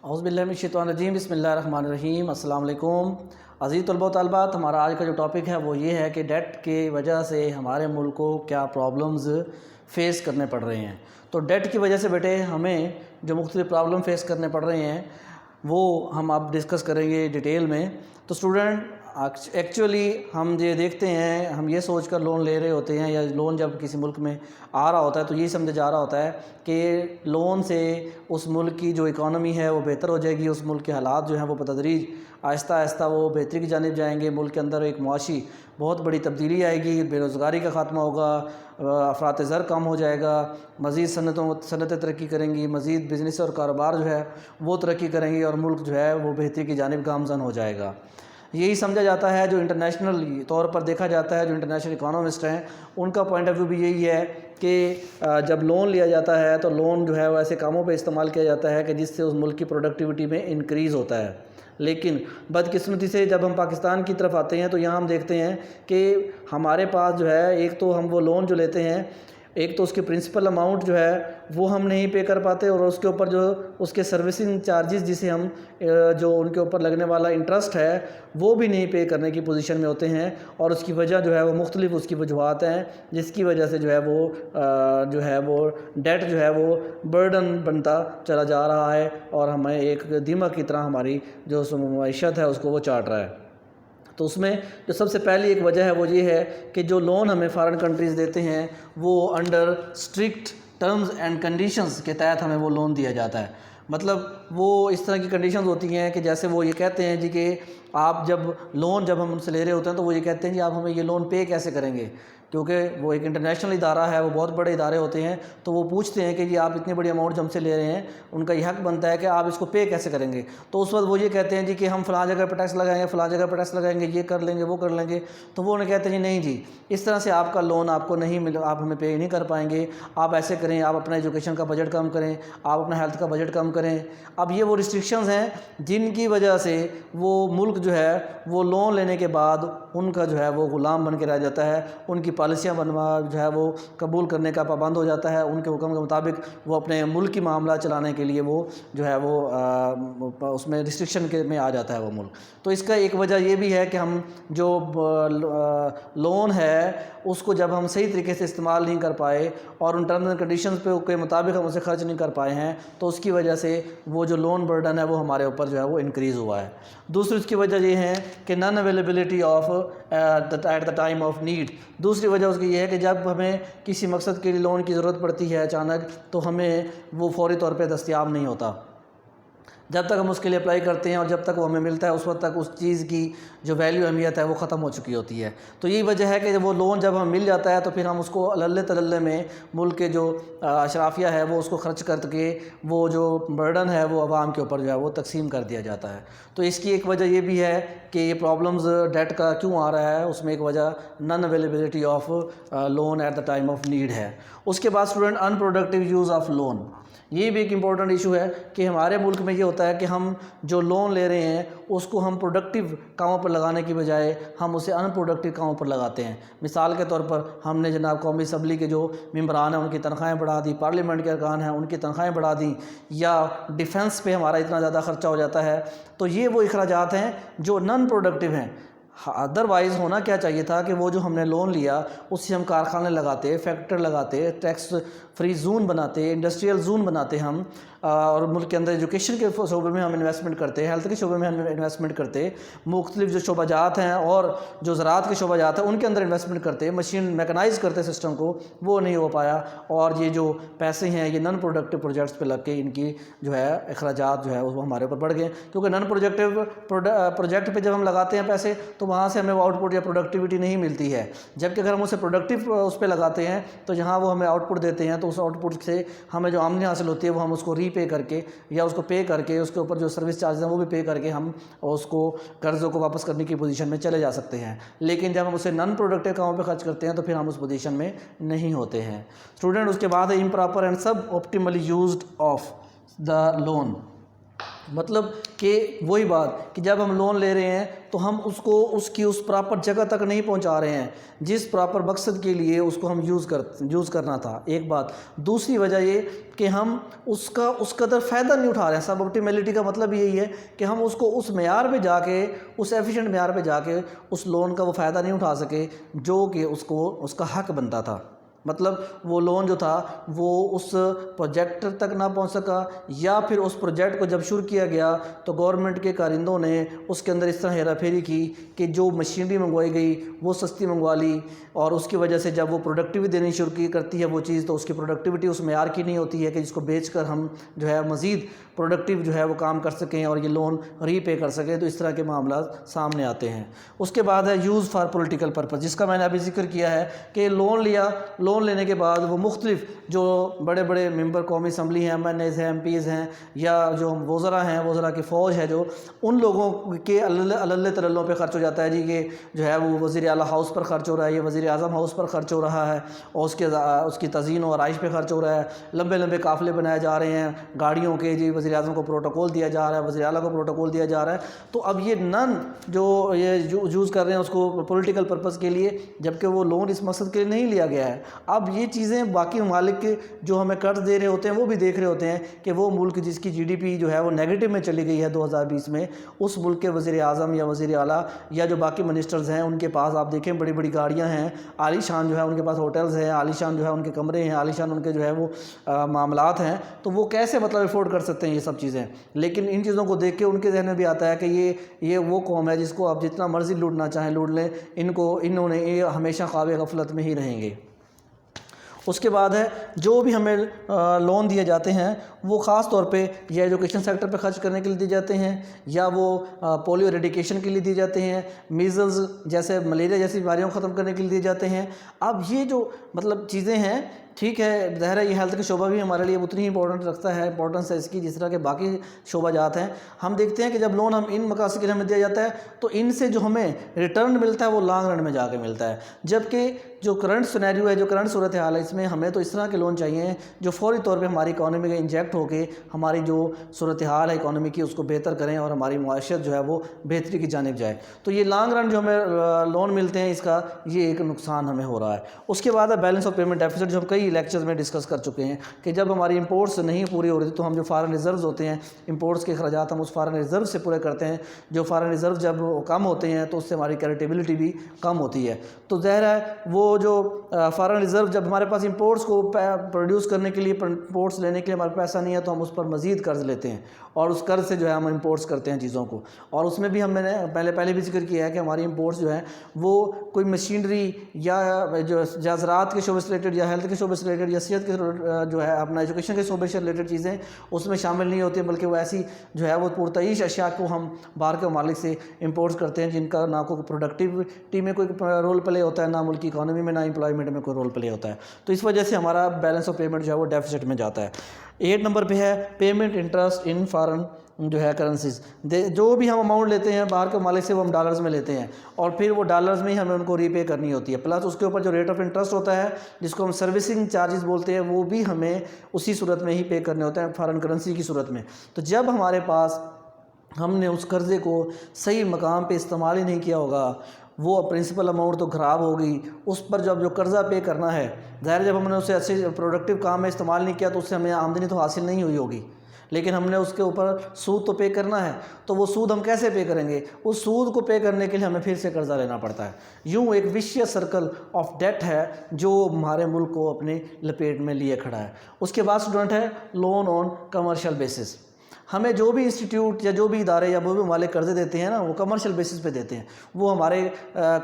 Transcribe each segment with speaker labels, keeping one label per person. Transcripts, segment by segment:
Speaker 1: اعوذ باللہ من الشیطان الرجیم، بسم اللہ الرحمن الرحیم۔ السلام علیکم عزیز طلباء و طالبات۔ ہمارا آج کا جو ٹاپک ہے وہ یہ ہے کہ ڈیٹ کی وجہ سے ہمارے ملک کو کیا پرابلمز فیس کرنے پڑ رہے ہیں۔ تو ڈیٹ کی وجہ سے بیٹے ہمیں جو مختلف پرابلم فیس کرنے پڑ رہے ہیں وہ ہم اب ڈسکس کریں گے ڈیٹیل میں۔ تو اسٹوڈنٹ ایکچولی ہم یہ دیکھتے ہیں، ہم یہ سوچ کر لون لے رہے ہوتے ہیں یا لون جب کسی ملک میں آ رہا ہوتا ہے تو یہی سمجھا جا رہا ہوتا ہے کہ لون سے اس ملک کی جو اکانومی ہے وہ بہتر ہو جائے گی، اس ملک کے حالات جو ہیں وہ بتدریج آہستہ آہستہ وہ بہتری کی جانب جائیں گے، ملک کے اندر ایک معاشی بہت بڑی تبدیلی آئے گی، بے روزگاری کا خاتمہ ہوگا، افراط زر کم ہو جائے گا، مزید صنعتیں ترقی کریں گی، مزید بزنس اور کاروبار جو ہے وہ ترقی کریں گی اور ملک جو ہے وہ بہتری کی جانب گامزن ہو جائے گا۔ یہی سمجھا جاتا ہے، جو انٹرنیشنل طور پر دیکھا جاتا ہے، جو انٹرنیشنل اکانومسٹ ہیں ان کا پوائنٹ آف ویو بھی یہی ہے کہ جب لون لیا جاتا ہے تو لون جو ہے وہ ایسے کاموں پہ استعمال کیا جاتا ہے کہ جس سے اس ملک کی پروڈکٹیوٹی میں انکریز ہوتا ہے۔ لیکن بدقسمتی سے جب ہم پاکستان کی طرف آتے ہیں تو یہاں ہم دیکھتے ہیں کہ ہمارے پاس جو ہے ایک تو ہم وہ لون جو لیتے ہیں، ایک تو اس کے پرنسپل اماؤنٹ جو ہے وہ ہم نہیں پے کر پاتے، اور اس کے اوپر جو اس کے سروسنگ چارجز جسے ہم جو ان کے اوپر لگنے والا انٹرسٹ ہے وہ بھی نہیں پے کرنے کی پوزیشن میں ہوتے ہیں، اور اس کی وجہ جو ہے وہ مختلف اس کی وجوہات ہیں جس کی وجہ سے جو ہے وہ ڈیٹ جو ہے وہ برڈن بنتا چلا جا رہا ہے اور ہمیں ایک دیمک کی طرح ہماری جو معیشت ہے اس کو وہ چاٹ رہا ہے۔ تو اس میں جو سب سے پہلی ایک وجہ ہے وہ یہ ہے کہ جو لون ہمیں فارن کنٹریز دیتے ہیں وہ under strict terms and conditions کے تحت ہمیں وہ لون دیا جاتا ہے۔ مطلب وہ اس طرح کی کنڈیشنز ہوتی ہیں کہ جیسے وہ یہ کہتے ہیں جی کہ آپ جب ہم ان سے لے رہے ہوتے ہیں تو وہ یہ کہتے ہیں جی آپ ہمیں یہ لون پے کیسے کریں گے، کیونکہ وہ ایک انٹرنیشنل ادارہ ہے، وہ بہت بڑے ادارے ہوتے ہیں، تو وہ پوچھتے ہیں کہ جی آپ اتنی بڑی اماؤنٹ ہم سے لے رہے ہیں، ان کا یہ حق بنتا ہے کہ آپ اس کو پے کیسے کریں گے۔ تو اس وقت وہ یہ کہتے ہیں جی کہ ہم فلاں جگہ پہ ٹیکس لگائیں گے، فلاں جگہ پہ ٹیکس لگائیں گے، یہ کر لیں گے، وہ کر لیں گے۔ تو وہ انہیں کہتے ہیں جی نہیں جی اس طرح سے آپ کا لون آپ کو نہیں مل، آپ ہمیں پے نہیں کر پائیں گے، آپ ایسے کریں، آپ اپنا ایجوکیشن کا بجٹ کم کریں، آپ اپنا ہیلتھ کا بجٹ کم کریں۔ اب یہ وہ ریسٹرکشنز ہیں جن کی وجہ سے وہ ملک جو ہے وہ لون لینے کے بعد ان کا جو ہے وہ غلام بن کے رہ جاتا ہے، ان کی پالیسیاں جو ہے وہ قبول کرنے کا پابند ہو جاتا ہے، ان کے حکم کے مطابق وہ اپنے ملک کی معاملات چلانے کے لیے وہ جو ہے وہ اس میں ریسٹرکشن میں آ جاتا ہے وہ ملک۔ تو اس کا ایک وجہ یہ بھی ہے کہ ہم جو لون ہے اس کو جب ہم صحیح طریقے سے استعمال نہیں کر پائے اور ان ٹرمز اینڈ کنڈیشنز کے مطابق ہم اسے خرچ نہیں کر پائے ہیں تو اس کی وجہ سے وہ جو لون برڈن ہے وہ ہمارے اوپر جو ہے وہ انکریز ہوا ہے۔ دوسری اس کی وجہ یہ ہے کہ non availability of at the time of need. دوسری وجہ اس کی یہ ہے کہ جب ہمیں کسی مقصد کے لیے لون کی ضرورت پڑتی ہے اچانک تو ہمیں وہ فوری طور پہ دستیاب نہیں ہوتا۔ جب تک ہم اس کے لیے اپلائی کرتے ہیں اور جب تک وہ ہمیں ملتا ہے اس وقت تک اس چیز کی جو ویلیو اہمیت ہے وہ ختم ہو چکی ہوتی ہے۔ تو یہی وجہ ہے کہ وہ لون جب ہمیں مل جاتا ہے تو پھر ہم اس کو اللہ تللے میں ملک کے جو اشرافیہ ہے وہ اس کو خرچ کر کے وہ جو برڈن ہے وہ عوام کے اوپر جو ہے وہ تقسیم کر دیا جاتا ہے۔ تو اس کی ایک وجہ یہ بھی ہے کہ یہ پرابلمز ڈیٹ کا کیوں آ رہا ہے، اس میں ایک وجہ non availability of loan at the time of need ہے۔ اس کے بعد student unproductive use of loan, یہ بھی ایک امپورٹنٹ ایشو ہے کہ ہمارے ملک میں یہ ہوتا ہے کہ ہم جو لون لے رہے ہیں اس کو ہم پروڈکٹیو کاموں پر لگانے کی بجائے ہم اسے ان پروڈکٹیو کاموں پر لگاتے ہیں۔ مثال کے طور پر ہم نے جناب قومی اسمبلی کے جو ممبران ہیں ان کی تنخواہیں بڑھا دی، پارلیمنٹ کے ارکان ہیں ان کی تنخواہیں بڑھا دیں، یا ڈیفنس پہ ہمارا اتنا زیادہ خرچہ ہو جاتا ہے۔ تو یہ وہ اخراجات ہیں جو نان پروڈکٹیو ہیں۔ ادروائز ہونا کیا چاہیے تھا کہ وہ جو ہم نے لون لیا اس سے ہم کارخانے لگاتے، فیکٹری لگاتے، ٹیکس فری زون بناتے، انڈسٹریل زون بناتے ہم، اور ملک کے اندر ایجوکیشن کے شعبے میں ہم انویسٹمنٹ کرتے، ہیلتھ کے شعبے میں ہم انویسٹمنٹ کرتے، مختلف جو شعبہ جات ہیں اور جو زراعت کے شعبہ جات ہیں ان کے اندر انویسٹمنٹ کرتے، مشین میکنائز کرتے سسٹم کو، وہ نہیں ہو پایا، اور یہ جو پیسے ہیں یہ نان پروڈکٹیو پروجیکٹس پہ لگ کے ان کی جو ہے اخراجات جو ہے وہ ہمارے اوپر بڑھ گئے، کیونکہ نان پروجیکٹیو پروجیکٹ پہ جب ہم لگاتے ہیں پیسے تو وہاں سے ہمیں وہ آؤٹ پٹ یا پروڈکٹیوٹی نہیں ملتی ہے، جبکہ اگر ہم اسے پروڈکٹیو اس پہ لگاتے ہیں تو جہاں وہ ہمیں آؤٹ پٹ دیتے ہیں تو اس آؤٹ پٹ سے ہمیں جو آمدنی حاصل ہوتی ہے وہ ہم اس کو ری پے کر کے یا اس کو پے کر کے اس کے اوپر جو سروس چارجز ہیں وہ بھی پے کر کے ہم اس کو قرضوں کو واپس کرنے کی پوزیشن میں چلے جا سکتے ہیں۔ لیکن جب ہم اسے نان پروڈکٹیو کاموں پہ خرچ کرتے ہیں تو پھر ہم اس پوزیشن میں نہیں ہوتے ہیں۔ اسٹوڈنٹ اس کے بعد ہے improper and sub optimally used of the loan. مطلب کہ وہی بات کہ جب ہم لون لے رہے ہیں تو ہم اس کو اس پراپر جگہ تک نہیں پہنچا رہے ہیں جس پراپر مقصد کے لیے اس کو ہم یوز کرنا تھا، ایک بات۔ دوسری وجہ یہ کہ ہم اس قدر فائدہ نہیں اٹھا رہے ہیں۔ سب آپٹیمیلٹی کا مطلب یہی ہے کہ ہم اس کو اس معیار پہ جا کے، اس ایفیشینٹ معیار پہ جا کے اس لون کا وہ فائدہ نہیں اٹھا سکے جو کہ اس کا حق بنتا تھا۔ مطلب وہ لون جو تھا وہ اس پروجیکٹ تک نہ پہنچ سکا، یا پھر اس پروجیکٹ کو جب شروع کیا گیا تو گورنمنٹ کے کارندوں نے اس کے اندر اس طرح ہیرا پھیری کی کہ جو مشینری منگوائی گئی وہ سستی منگوا لی، اور اس کی وجہ سے جب وہ پروڈکٹیوٹی دینی شروع کرتی ہے وہ چیز، تو اس کی پروڈکٹیوٹی اس معیار کی نہیں ہوتی ہے کہ جس کو بیچ کر ہم جو ہے مزید پروڈکٹیو جو ہے وہ کام کر سکیں اور یہ لون ری پے کر سکیں۔ تو اس طرح کے معاملات سامنے آتے ہیں۔ اس کے بعد ہے یوز فار پولیٹیکل پرپز، جس کا میں نے ابھی ذکر کیا ہے کہ لون لینے کے بعد وہ مختلف جو بڑے بڑے ممبر قومی اسمبلی ہیں، ایم این ایز ہیں، ایم پیز ہیں، یا جو وزراء ہیں، وزراء کی فوج ہے، جو ان لوگوں کے اللہ تللوں پہ خرچ ہو جاتا ہے جی، کہ جو ہے وہ وزیر اعلیٰ ہاؤس پر خرچ ہو رہا ہے، یہ وزیر اعظم ہاؤس پر خرچ ہو رہا ہے، اور اس کی تزئین و آرائش پہ خرچ ہو رہا ہے، لمبے لمبے قافلے بنائے جا رہے ہیں گاڑیوں کے، جی وزیر اعظم کو پروٹوکول دیا جا رہا ہے، وزیر اعلیٰ کو پروٹوکول دیا جا رہا ہے۔ تو اب یہ جو یوز کر رہے ہیں اس کو پولیٹیکل پرپز کے لیے، جبکہ وہ لون اس مقصد کے لیے نہیں لیا گیا ہے۔ اب یہ چیزیں باقی ممالک کے جو ہمیں قرض دے رہے ہوتے ہیں وہ بھی دیکھ رہے ہوتے ہیں کہ وہ ملک جس کی جی ڈی پی جو ہے وہ نیگیٹو میں چلی گئی ہے 2020 میں، اس ملک کے وزیر اعظم یا وزیر اعلیٰ یا جو باقی منسٹرز ہیں ان کے پاس آپ دیکھیں بڑی بڑی گاڑیاں ہیں، عالی شان جو ہے ان کے پاس ہوٹلز ہیں، عالی شان جو ہے ان کے کمرے ہیں، عالی شان ان کے جو ہے وہ معاملات ہیں، تو وہ کیسے مطلب افورڈ کر سکتے ہیں یہ سب چیزیں؟ لیکن ان چیزوں کو دیکھ کے ان کے ذہن میں بھی آتا ہے کہ یہ وہ قوم ہے جس کو آپ جتنا مرضی لوٹنا چاہیں لوٹ لیں، انہوں نے یہ ہمیشہ خواب غفلت میں ہی رہیں گے۔ اس کے بعد ہے جو بھی ہمیں لون دیے جاتے ہیں وہ خاص طور پہ یا ایجوکیشن سیکٹر پہ خرچ کرنے کے لیے دیے جاتے ہیں، یا وہ پولیو ایریڈیکیشن کے لیے دیے جاتے ہیں، میزلز جیسے ملیریا جیسی بیماریوں کو ختم کرنے کے لیے دیے جاتے ہیں۔ اب یہ جو مطلب چیزیں ہیں، ٹھیک ہے، ظاہر ہے یہ ہیلتھ کا شعبہ بھی ہمارے لیے اتنی ہی امپورٹنٹ رکھتا ہے، امپورٹنس ہے اس کی جس طرح کے باقی شعبہ جات ہیں۔ ہم دیکھتے ہیں کہ جب لون ہم ان مقاصد کے لیے ہمیں دیا جاتا ہے تو ان سے جو ہمیں ریٹرن ملتا ہے وہ لانگ رن میں جا کے ملتا ہے، جبکہ جو کرنٹ سینیریو ہے، جو کرنٹ صورتحال ہے، اس میں ہمیں تو اس طرح کے لون چاہیے جو فوری طور پہ ہماری اکانومی میں انجیکٹ ہو کے ہماری جو صورتحال ہے اکانومی کی اس کو بہتر کریں اور ہماری معاشیت جو ہے وہ بہتری کی جانب جائے۔ تو یہ لانگ رن جو ہمیں لون ملتے ہیں اس کا یہ ایک نقصان ہمیں ہو رہا ہے۔ اس کے بعد ہے بیلنس آف پیمنٹ ڈیفیسٹ، جو ہم کئی لیکچرز میں ڈسکس کر چکے ہیں کہ جب ہماری امپورٹس نہیں پوری ہو رہی تو ہم جو فارن ریزروز ہوتے ہیں، امپورٹس کے اخراجات ہم اس فارن ریزرو سے پورے کرتے ہیں، جو فارن ریزرو جب کم ہوتے ہیں تو اس سے ہماری کریڈیبلٹی بھی کم ہوتی ہے۔ تو ظاہر ہے وہ جو فارن ریزرو جب ہمارے پاس امپورٹس کو پروڈیوس کرنے کے لیے، امپورٹس لینے کے لیے ہمارے پیسہ نہیں ہے تو ہم اس پر مزید قرض لیتے ہیں اور اس قرض سے جو ہے ہم امپورٹس کرتے ہیں چیزوں کو، اور اس میں بھی میں نے پہلے بھی ذکر کیا ہے کہ ہماری امپورٹس جو ہیں وہ کوئی مشینری یا جو زراعت کے شعبے سے ریلیٹڈ یا ہیلتھ کے شعبے سے ریلیٹڈ یا صحت کے جو ہے اپنا ایجوکیشن کے شعبے سے ریلیٹڈ چیزیں اس میں شامل نہیں ہوتی، بلکہ وہ ایسی جو ہے وہ پرتعیش اشیاء کو ہم باہر کے ممالک سے امپورٹس کرتے ہیں جن کا نہ کوئی پروڈکٹیوٹی میں کوئی رول پلے ہوتا ہے، نہ ملک کی اکانومی میں، نہ امپلائمنٹ میں کوئی رول پلے ہوتا ہے۔ تو اس وجہ سے ہمارا بیلنس آف پیمنٹ جو ہے وہ ڈیفیسٹ میں جاتا ہے۔ 8 نمبر پہ ہے پیمنٹ انٹرسٹ ان فارن جو ہے کرنسیز، جو بھی ہم اماؤنٹ لیتے ہیں باہر کے ممالک سے وہ ہم ڈالرز میں لیتے ہیں اور پھر وہ ڈالرز میں ہی ہمیں ان کو ری پے کرنی ہوتی ہے، پلس اس کے اوپر جو ریٹ آف انٹرسٹ ہوتا ہے جس کو ہم سروسنگ چارجز بولتے ہیں وہ بھی ہمیں اسی صورت میں ہی پے کرنے ہوتے ہیں فارن کرنسی کی صورت میں۔ تو جب ہمارے پاس ہم نے اس قرضے کو صحیح مقام پہ استعمال ہی نہیں کیا ہوگا، وہ پرنسپل اماؤنٹ تو خراب ہوگی، اس پر جو قرضہ پے کرنا ہے، ظاہر جب ہم نے اسے اچھے پروڈکٹیو کام میں استعمال نہیں کیا تو اس سے ہمیں آمدنی تو حاصل نہیں ہوئی ہوگی، لیکن ہم نے اس کے اوپر سود تو پے کرنا ہے۔ تو وہ سود ہم کیسے پے کریں گے؟ اس سود کو پے کرنے کے لیے ہمیں پھر سے قرضہ لینا پڑتا ہے۔ یوں ایک وشیس سرکل آف ڈیٹ ہے جو ہمارے ملک کو اپنے لپیٹ میں لیے کھڑا ہے۔ اس کے بعد اسٹوڈنٹ ہے لون آن کمرشل بیسس۔ ہمیں جو بھی انسٹیٹیوٹ یا جو بھی ادارے یا وہ بھی ممالک قرضے دیتے ہیں نا، وہ کمرشل بیسس پہ دیتے ہیں۔ وہ ہمارے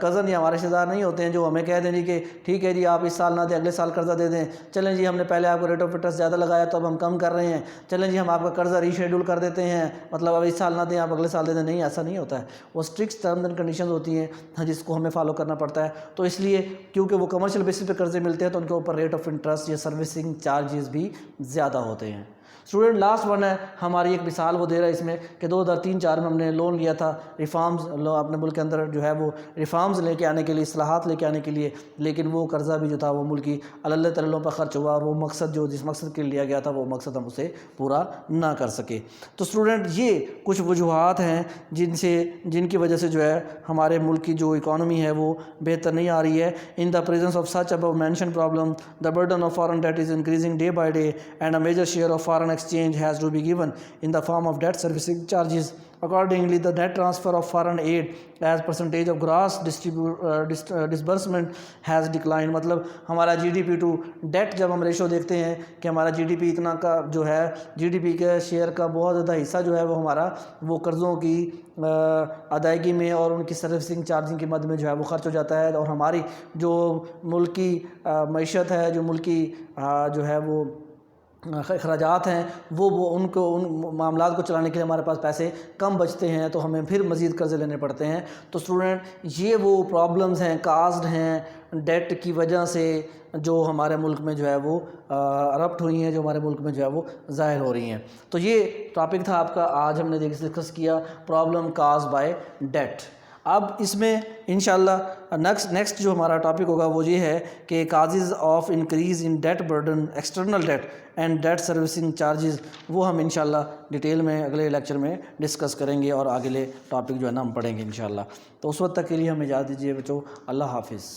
Speaker 1: کزن یا ہمارے رشتہ دار نہیں ہوتے ہیں جو ہمیں کہہ دیں جی کہ ٹھیک ہے جی آپ اس سال نہ دیں اگلے سال قرضہ دے دیں، چلیں جی ہم نے پہلے آپ کو ریٹ آف انٹرسٹ زیادہ لگایا تو اب ہم کم کر رہے ہیں، چلیں جی ہم آپ کا قرضہ ری شیڈول کر دیتے ہیں، مطلب اب اس سال نہ دیں آپ اگلے سال دے دیں۔ نہیں، ایسا نہیں ہوتا ہے، وہ اسٹرکٹ ٹرمز اینڈ کنڈیشنز ہوتی ہیں جس کو ہمیں فالو کرنا پڑتا ہے۔ تو اس لیے کیونکہ وہ کمرشل بیسس پہ قرضے ملتے ہیں تو ان کے اوپر ریٹ آف انٹرسٹ یا سروسنگ چارجز بھی زیادہ ہوتے ہیں۔ اسٹوڈنٹ لاسٹ ون ہے ہماری ایک مثال وہ دے رہا ہے اس میں کہ 2003-04 میں ہم نے لون لیا تھا ریفارمز اپنے ملک کے اندر جو ہے وہ ریفارمز لے کے آنے کے لیے، اصلاحات لے کے آنے کے لیے، لیکن وہ قرضہ بھی جو تھا وہ ملکی اللہ تلوں پر خرچ ہوا اور وہ مقصد جو جس مقصد کے لیے لیا گیا تھا وہ مقصد ہم اسے پورا نہ کر سکے۔ تو اسٹوڈنٹ یہ کچھ وجوہات ہیں جن کی وجہ سے جو ہے ہمارے ملک کی جو اکانومی ہے وہ بہتر نہیں آ رہی ہے۔ In the presence of such above mentioned problem the burden of foreign debt is increasing day by day and a major share of foreign exchange has to be given in the form of debt servicing charges. Accordingly, the net transfer of foreign aid as percentage of gross disbursement has declined. مطلب ہمارا G D P to debt جب ہم ratio دیکھتے ہیں کہ ہمارا G D پی اتنا کا جو ہے جی ڈی پی کے شیئر کا بہت زیادہ حصہ جو ہے وہ ہمارا وہ قرضوں کی ادائیگی میں اور ان کی سروسنگ چارجنگ کی مد میں جو ہے وہ خرچ ہو جاتا ہے، اور ہماری جو ملکی معیشت ہے، جو ملکی جو ہے وہ اخراجات ہیں وہ ان معاملات کو چلانے کے لیے ہمارے پاس پیسے کم بچتے ہیں، تو ہمیں پھر مزید قرضے لینے پڑتے ہیں۔ تو اسٹوڈنٹ یہ وہ پرابلمز ہیں کازڈ ہیں ڈیٹ کی وجہ سے جو ہمارے ملک میں جو ہے وہ ارپٹ ہوئی ہیں، جو ہمارے ملک میں جو ہے وہ ظاہر ہو رہی ہیں۔ تو یہ ٹاپک تھا آپ کا، آج ہم نے ڈسکس کیا پرابلم کاز بائی ڈیٹ۔ اب اس میں انشاءاللہ نیکسٹ جو ہمارا ٹاپک ہوگا وہ یہ ہے کہ causes of increase in debt burden, external debt and debt servicing charges, وہ ہم انشاءاللہ ڈیٹیل میں اگلے لیکچر میں ڈسکس کریں گے اور اگلے ٹاپک جو ہے نا ہم پڑھیں گے انشاءاللہ۔ تو اس وقت تک کے لیے ہمیں اجازت دیجیے بچوں، اللہ حافظ۔